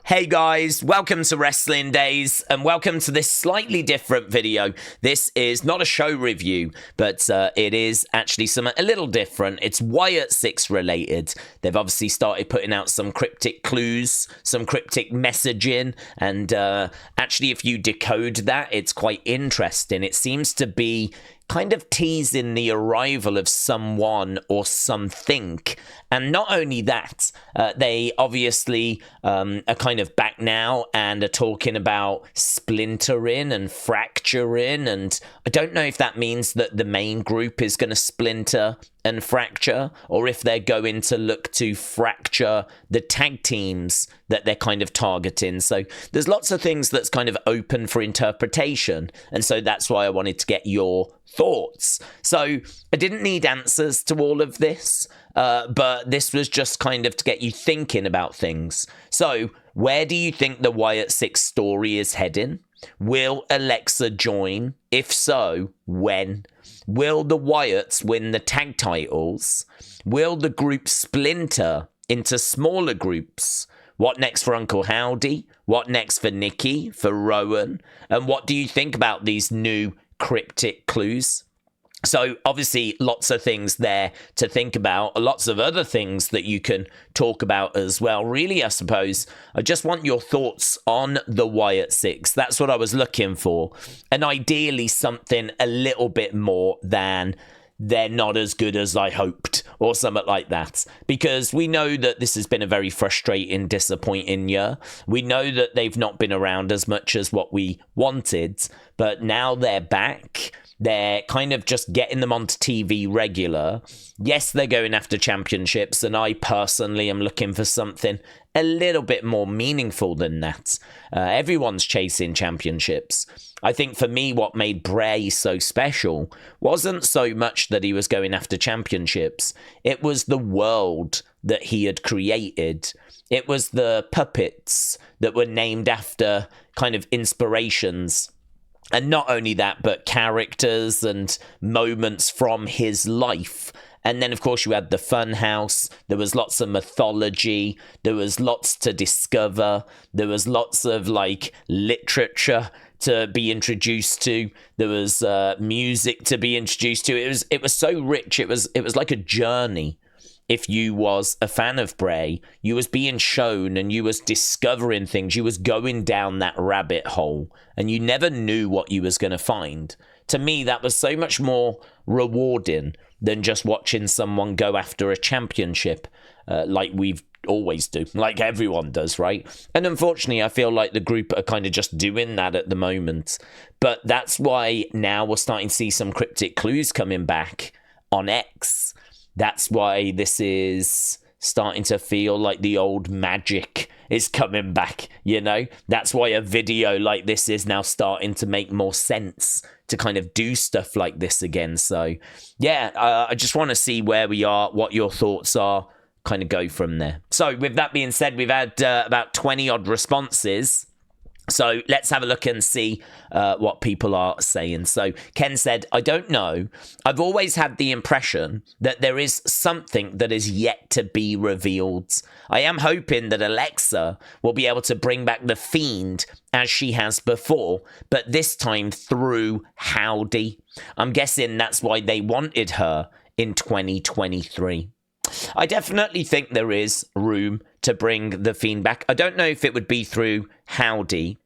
Hey guys, welcome to Wrestling Daze and welcome to this slightly different video. This is not a show review, but it is actually something a little different. It's Wyatt Sicks related. They've obviously started putting out some cryptic clues, some cryptic messaging, and actually if you decode that, it's quite interesting. It seems to be kind of teasing the arrival of someone or something. And not only that, they obviously are kind of back now and are talking about splintering and fracturing. And I don't know if that means that the main group is going to splinter and fracture, or if they're going to look to fracture the tag teams that they're kind of targeting. So there's lots of things that's kind of open for interpretation. And so that's why I wanted to get your thoughts. So I didn't need answers to all of this, but this was just kind of to get you thinking about things. So where do you think the Wyatt Sicks story is heading? Will Alexa join? If so, when? Will the Wyatts win the tag titles? Will the group splinter into smaller groups? What next for Uncle Howdy? What next for Nikki, for Rowan? And what do you think about these new cryptic clues? So obviously lots of things there to think about, lots of other things that you can talk about as well. Really, I suppose, I just want your thoughts on the Wyatt Sicks. That's what I was looking for. And ideally something a little bit more than they're not as good as I hoped or something like that. Because we know that this has been a very frustrating, disappointing year. We know that they've not been around as much as what we wanted, but now they're back. They're kind of just getting them onto TV regular. Yes, they're going after championships, and I personally am looking for something a little bit more meaningful than that. Everyone's chasing championships. I think for me, what made Bray so special wasn't so much that he was going after championships. It was the world that he had created. It was the puppets that were named after kind of inspirations. And not only that, but characters and moments from his life. And then, of course, you had the fun house. There was lots of mythology. There was lots to discover. There was lots of, like, literature to be introduced to. There was music to be introduced to. It was so rich. It was like a journey. If you was a fan of Bray, you was being shown and you was discovering things. You was going down that rabbit hole and you never knew what you was going to find. To me, that was so much more rewarding than just watching someone go after a championship like we've always do, like everyone does, right? And unfortunately, I feel like the group are kind of just doing that at the moment. But that's why now we're starting to see some cryptic clues coming back on X. That's why this is starting to feel like the old magic is coming back, you know? That's why a video like this is now starting to make more sense to kind of do stuff like this again. So, yeah, I just want to see where we are, what your thoughts are, kind of go from there. So, with that being said, we've had about 20-odd responses. So let's have a look and see what people are saying. So Ken said, I don't know. I've always had the impression that there is something that is yet to be revealed. I am hoping that Alexa will be able to bring back the Fiend as she has before, but this time through Howdy. I'm guessing that's why they wanted her in 2023. I definitely think there is room to bring the Fiend back. I don't know if it would be through Howdy.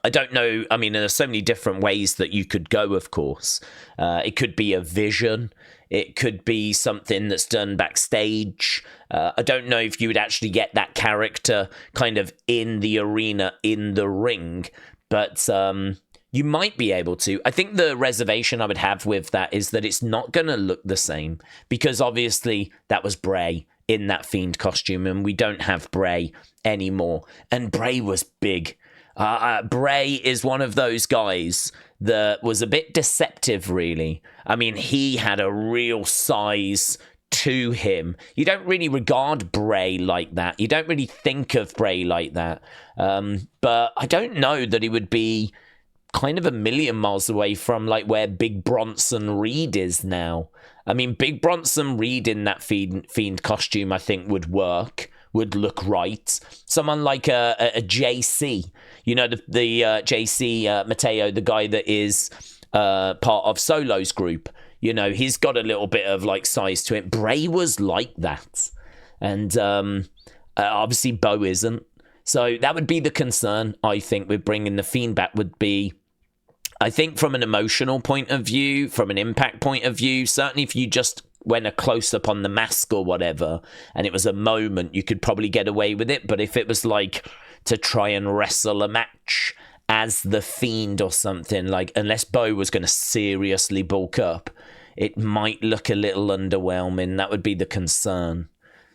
I don't know. I mean, there's so many different ways that you could go, of course. It could be a vision. It could be something that's done backstage. I don't know if you would actually get that character kind of in the arena, in the ring. But you might be able to. I think the reservation I would have with that is that it's not going to look the same. Because obviously that was Bray in that Fiend costume. And we don't have Bray anymore. And Bray was big. Bray is one of those guys that was a bit deceptive, really. I mean, he had a real size to him. You don't really regard Bray like that. You don't really think of Bray like that. But I don't know that he would be kind of a million miles away from like where Big Bronson Reed is now. I mean, Big Bronson Reed in that Fiend costume, I think, would work. would look right. Someone like a JC, you know, the JC Mateo, the guy that is part of Solo's group. You know, he's got a little bit of like size to it. Bray was like that. And obviously Bo isn't. So that would be the concern, I think, with bringing the Fiend back would be, I think from an emotional point of view, from an impact point of view, certainly if you just went a close-up on the mask or whatever, and it was a moment, you could probably get away with it. But if it was like to try and wrestle a match as the Fiend or something, like unless Bo was going to seriously bulk up, it might look a little underwhelming. That would be the concern.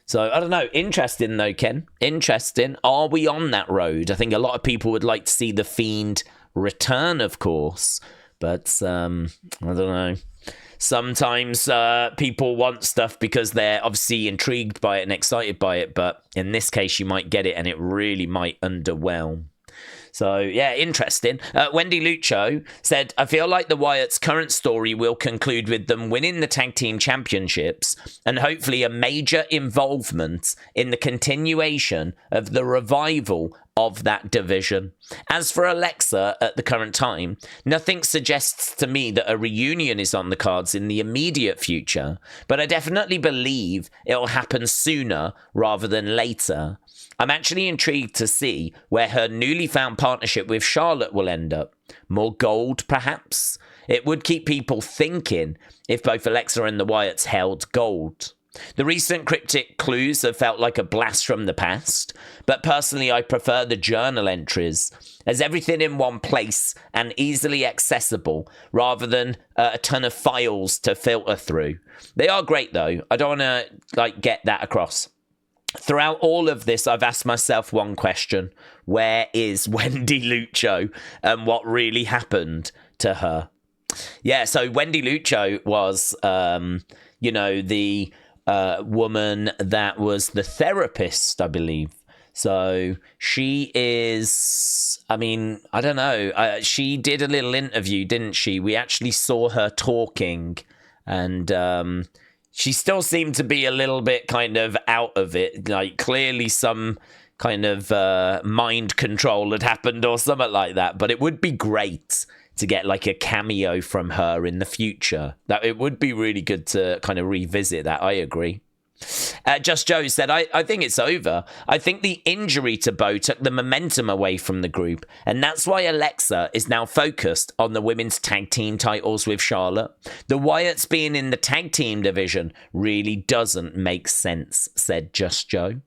So, I don't know. Interesting, though, Ken. Interesting. Are we on that road? I think a lot of people would like to see the Fiend return, of course. But, I don't know. Sometimes people want stuff because they're obviously intrigued by it and excited by it. But in this case, you might get it and it really might underwhelm. So, yeah, interesting. Wendy Lucho said, I feel like the Wyatts' current story will conclude with them winning the tag team championships and hopefully a major involvement in the continuation of the revival of that division. As for Alexa at the current time, nothing suggests to me that a reunion is on the cards in the immediate future, but I definitely believe it'll happen sooner rather than later. I'm actually intrigued to see where her newly found partnership with Charlotte will end up. More gold, perhaps? It would keep people thinking if both Alexa and the Wyatts held gold. The recent cryptic clues have felt like a blast from the past, but personally I prefer the journal entries, as everything in one place and easily accessible, rather than a ton of files to filter through. They are great though, I don't want to get that across. Throughout all of this, I've asked myself one question. Where is Wendy Lucho and what really happened to her? Yeah, so Wendy Lucho was, the woman that was the therapist, I believe. So she is, I don't know. She did a little interview, didn't she? We actually saw her talking and she still seemed to be a little bit kind of out of it. Like clearly some kind of mind control had happened or something like that. But it would be great to get like a cameo from her in the future. That it would be really good to kind of revisit that. I agree. Just Joe said, I think it's over. I think the injury to Bo took the momentum away from the group, and that's why Alexa is now focused on the women's tag team titles with Charlotte. The Wyatts being in the tag team division really doesn't make sense, said Just Joe.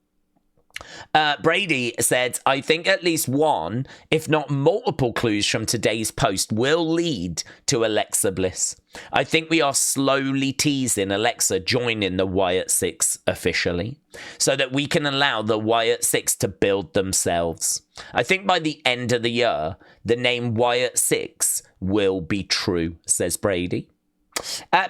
Brady said, I think at least one, if not multiple clues from today's post will lead to Alexa Bliss. I think we are slowly teasing Alexa joining the Wyatt Sicks officially, so that we can allow the Wyatt Sicks to build themselves. I think by the end of the year, the name Wyatt Sicks will be true, says Brady.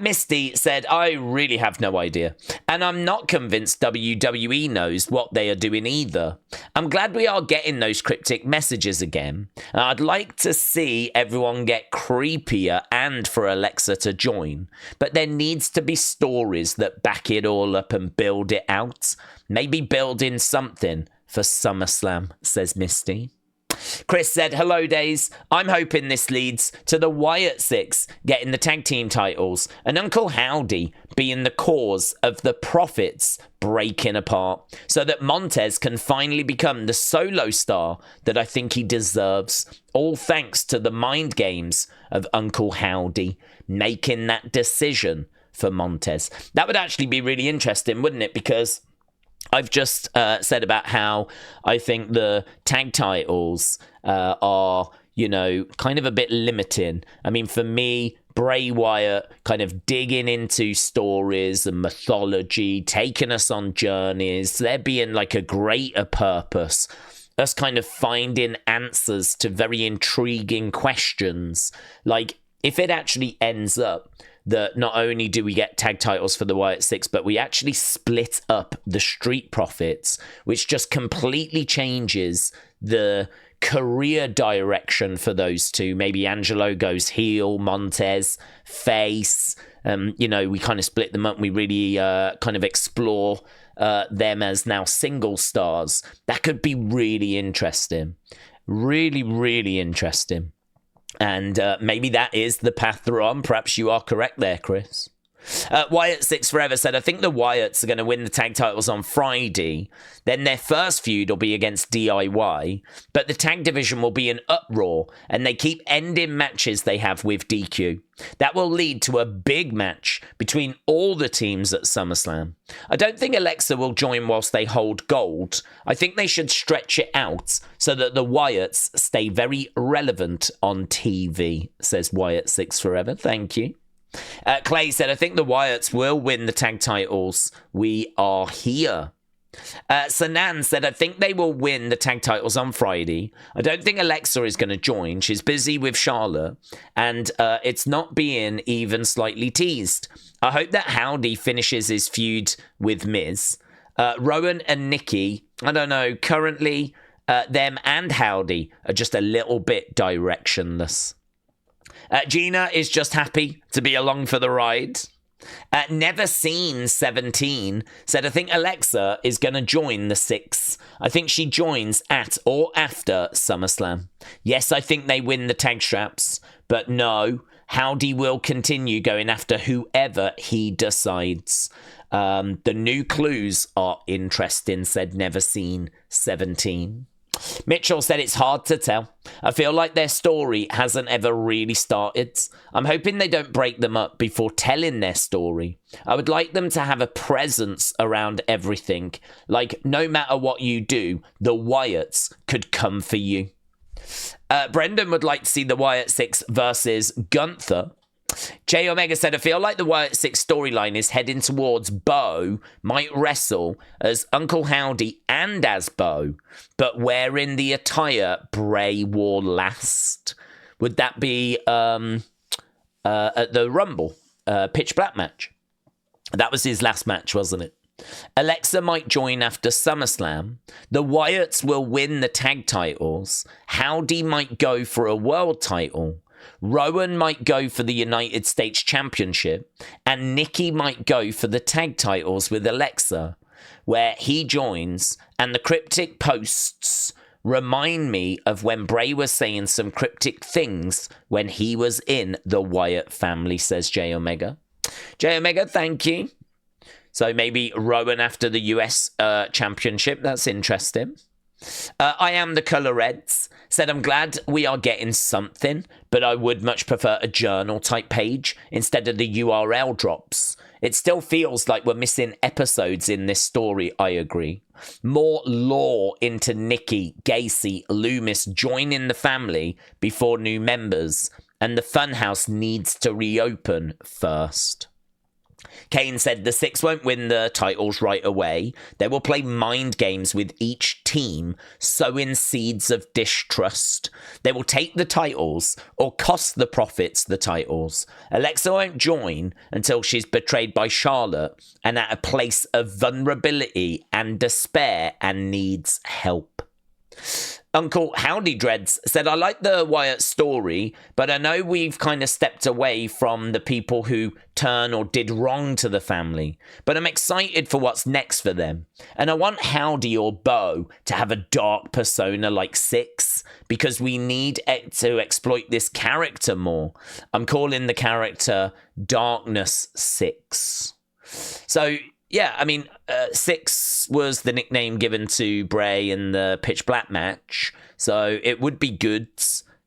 Misty said, I really have no idea, and I'm not convinced WWE knows what they are doing either. I'm glad we are getting those cryptic messages again. I'd like to see everyone get creepier and for Alexa to join, but there needs to be stories that back it all up and build it out. Maybe build in something for SummerSlam, says Misty. Chris said, hello, Daze. I'm hoping this leads to the Wyatt Sicks getting the tag team titles and Uncle Howdy being the cause of the Profits breaking apart so that Montez can finally become the solo star that I think he deserves. All thanks to the mind games of Uncle Howdy making that decision for Montez. That would actually be really interesting, wouldn't it? Because I've just said about how I think the tag titles are, kind of a bit limiting. I mean, for me, Bray Wyatt kind of digging into stories and mythology, taking us on journeys, there being like a greater purpose, us kind of finding answers to very intriguing questions. Like, if it actually ends up that not only do we get tag titles for the Wyatt Sicks, but we actually split up the Street Profits, which just completely changes the career direction for those two. Maybe Angelo goes heel, Montez face. We kind of split them up. We really kind of explore them as now single stars. That could be really interesting. Really, really interesting. And maybe that is the path they're on. Perhaps you are correct there, Chris. Wyatt Sicks Forever said, I think the Wyatts are going to win the tag titles on Friday. Then their first feud will be against DIY. But the tag division will be an uproar. And they keep ending matches they have with DQ. That will lead to a big match between all the teams at SummerSlam. I don't think Alexa will join whilst they hold gold. I think they should stretch it out so that the Wyatts stay very relevant on TV, says Wyatt Sicks Forever. Thank you. Clay said, I think the Wyatts will win the tag titles. We are here. Sanan said, I think they will win the tag titles on Friday. I don't think Alexa is going to join. She's busy with Charlotte, and it's not being even slightly teased. I hope that Howdy finishes his feud with Miz. Rowan and Nikki, I don't know, currently them and Howdy are just a little bit directionless. Gina is just happy to be along for the ride. Never Seen 17 said, I think Alexa is going to join the Six. I think she joins at or after SummerSlam. Yes, I think they win the tag straps, but no, Howdy will continue going after whoever he decides. The new clues are interesting, said Never Seen 17. Mitchell said it's hard to tell. I feel like their story hasn't ever really started. I'm hoping they don't break them up before telling their story. I would like them to have a presence around everything. Like, no matter what you do, the Wyatts could come for you. Brendan would like to see the Wyatt Sicks versus Gunther. J Omega said, I feel like the Wyatt Sicks storyline is heading towards Bo might wrestle as Uncle Howdy and as Bo, but wearing the attire Bray wore last. Would that be at the Rumble Pitch Black match? That was his last match, wasn't it? Alexa might join after SummerSlam. The Wyatts will win the tag titles. Howdy might go for a world title. Rowan might go for the United States Championship, and Nikki might go for the tag titles with Alexa, where he joins, and the cryptic posts remind me of when Bray was saying some cryptic things when he was in the Wyatt family, says J Omega. J Omega, thank you. So maybe Rowan after the US Championship, that's interesting. I am the Colour Reds said, I'm glad we are getting something, but I would much prefer a journal type page instead of the URL drops. It still feels like we're missing episodes in this story, I agree. More lore into Nikki, Gacy, Loomis joining the family before new members, and the Funhouse needs to reopen first. Kane said the Six won't win the titles right away. They will play mind games with each team, sowing seeds of distrust. They will take the titles or cost the Profits the titles. Alexa won't join until she's betrayed by Charlotte and at a place of vulnerability and despair and needs help. Uncle Howdy Dreads said, I like the Wyatt story, but I know we've kind of stepped away from the people who turn or did wrong to the family, but I'm excited for what's next for them. And I want Howdy or Bo to have a dark persona like Six, because we need to exploit this character more. I'm calling the character Darkness Six. So, yeah, I mean, Six was the nickname given to Bray in the Pitch Black match, so it would be good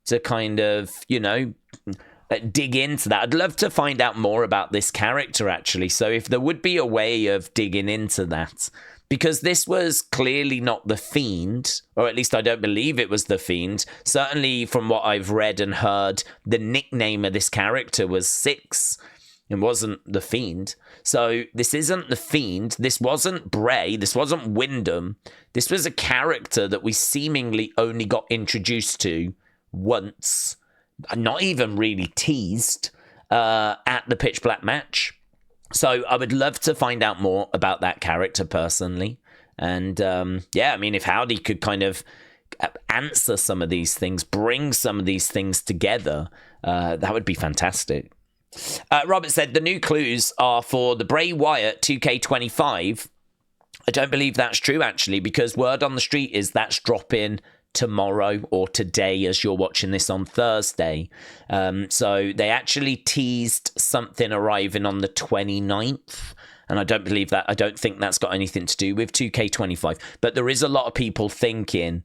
to kind of, you know, dig into that. I'd love to find out more about this character, actually, so if there would be a way of digging into that, because this was clearly not the Fiend, or at least I don't believe it was the Fiend. Certainly from what I've read and heard, the nickname of this character was Six. It wasn't the Fiend. So this isn't the Fiend. This wasn't Bray. This wasn't Wyndham. This was a character that we seemingly only got introduced to once, not even really teased, at the Pitch Black match. So I would love to find out more about that character personally. And yeah, I mean, if Howdy could kind of answer some of these things, bring some of these things together, that would be fantastic. Robert said the new clues are for the Bray Wyatt 2K25 I don't believe that's true, actually, because word on the street is that's dropping tomorrow or today as you're watching this on Thursday. So they actually teased something arriving on the 29th. And I don't believe that. I don't think that's got anything to do with 2K25. But there was a lot of people thinking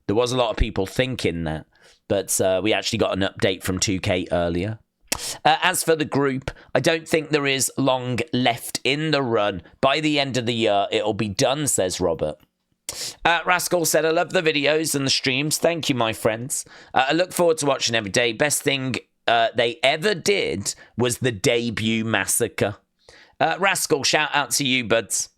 that. But we actually got an update from 2K earlier. As for the group, I don't think there is long left in the run. By the end of the year, it'll be done, says Robert. Rascal said, I love the videos and the streams. Thank you, my friends. I look forward to watching every day. Best thing they ever did was the debut massacre. Rascal, shout out to you, buds.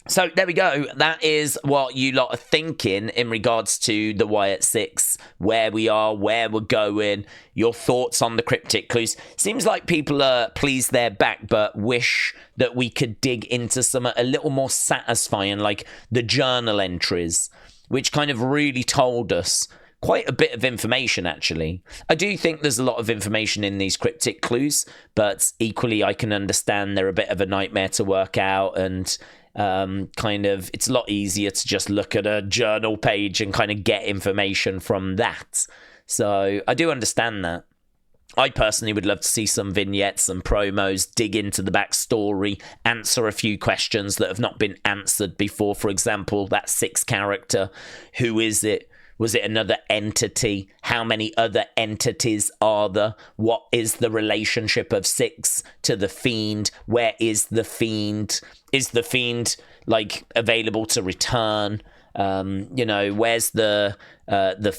So there we go. That is what you lot are thinking in regards to the Wyatt Sicks, where we are, where we're going, your thoughts on the cryptic clues. Seems like people are pleased they're back, but wish that we could dig into some a little more satisfying, like the journal entries, which kind of really told us quite a bit of information, actually. I do think there's a lot of information in these cryptic clues, but equally I can understand they're a bit of a nightmare to work out, and it's a lot easier to just look at a journal page and kind of get information from that. So I do understand that. I personally would love to see some vignettes and promos, dig into the backstory, answer a few questions that have not been answered before. For example, that Sicks character, who is it? Was it another entity? How many other entities are there? What is the relationship of Sicks to the Fiend? Where is the Fiend? Is the Fiend, like, available to return? Where's the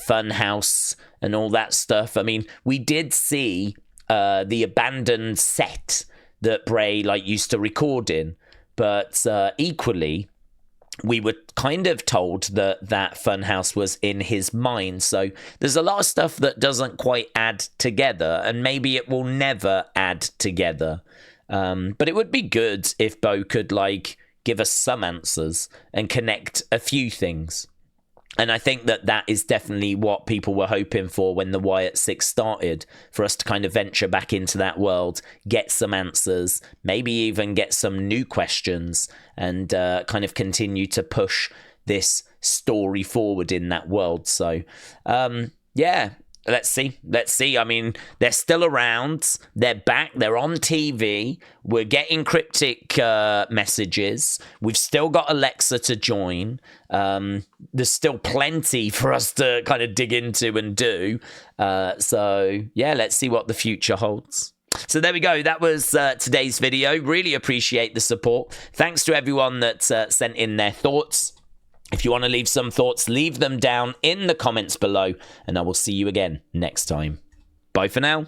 fun house and all that stuff? I mean, we did see the abandoned set that Bray, used to record in. But equally, we were kind of told that funhouse was in his mind. So there's a lot of stuff that doesn't quite add together, and maybe it will never add together. But it would be good if Bo could give us some answers and connect a few things. And I think that is definitely what people were hoping for when the Wyatt Sicks started, for us to kind of venture back into that world, get some answers, maybe even get some new questions, and kind of continue to push this story forward in that world. So, yeah. Let's see. I mean, they're still around. They're back. They're on TV. We're getting cryptic messages. We've still got Alexa to join. There's still plenty for us to kind of dig into and do. So, yeah, let's see what the future holds. So there we go. That was today's video. Really appreciate the support. Thanks to everyone that sent in their thoughts. If you want to leave some thoughts, leave them down in the comments below, and I will see you again next time. Bye for now.